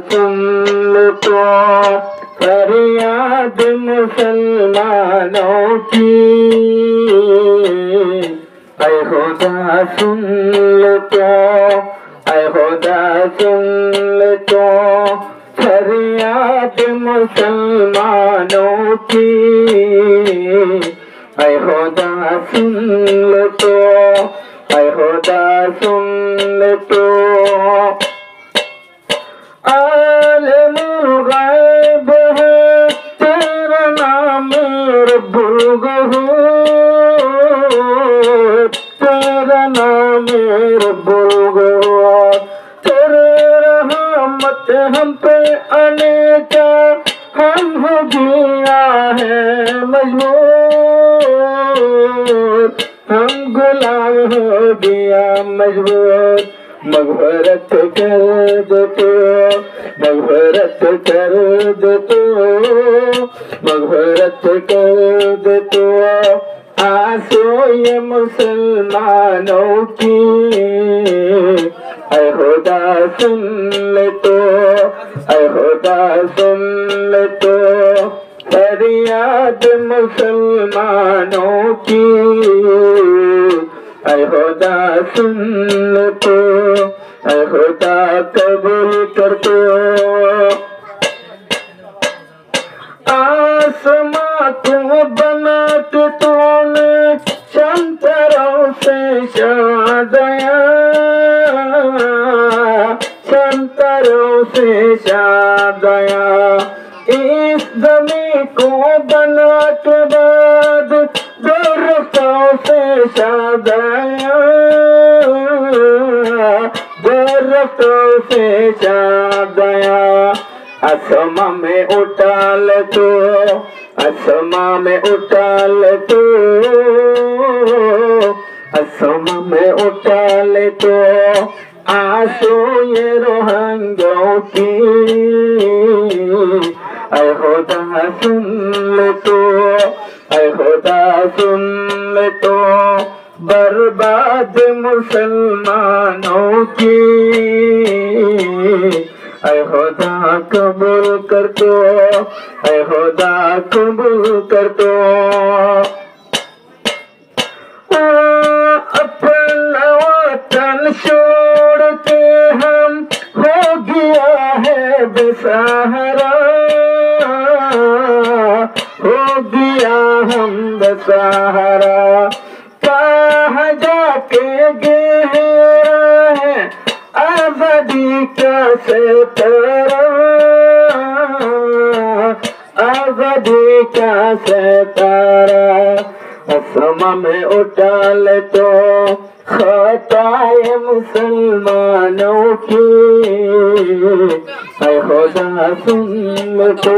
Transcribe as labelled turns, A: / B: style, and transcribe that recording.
A: सुन तो फरियाद मुसलमानों की, ऐ खुदा सुन तो, ऐ खुदा सुन तो फरियाद मुसलमानों की, ऐ खुदा सुन तो, ऐ खुदा सुन तो। आलिमुल गैब है तेरा नाम रब्बुल गफूर, तेरा नाम रब्बुल गफूर। तेरे रहमत हम पे आने का हम हो गया है मजबूर, हम गुलाम हो गया मजबूर। मग़फ़िरत कर दे तो, मग़फ़िरत कर दे तो, मग़फ़िरत कर दे तो आंसू ये मुसलमानों की, ऐ खुदा सुन ले तो, ऐ खुदा सुन ले तो फरियाद मुसलमानों की, ऐ खुदा सुन तो, ऐ खुदा कबूल कर तो। आसमां को बना के तूने शंतरों से शादया, शंतरों से शादया। इस ज़मीं को बना के बाद दरख्तों से शादया, दरख्तों से शादया। आसमां में उठा ले तो, आसमां में उठा ले तो, आसमां में उठा ले तो आंसू ये रोहंगों की, ऐ खुदा सुन ले तो, ऐ खुदा सुन ले तो बर्बाद मुसलमानों की, ऐ खुदा कबूल कर तो, ऐ खुदा कबूल कर तो। अपना वतन छोड़ के हम हो गया है बेसहारा, हो गया हम बेसहारा। कहाँ जाके गहरा है आज़ादी का सितारा, आज़ादी का सितारा। आसमां में उठा ले तो खताए मुसलमानों की, ऐ खुदा सुन तो,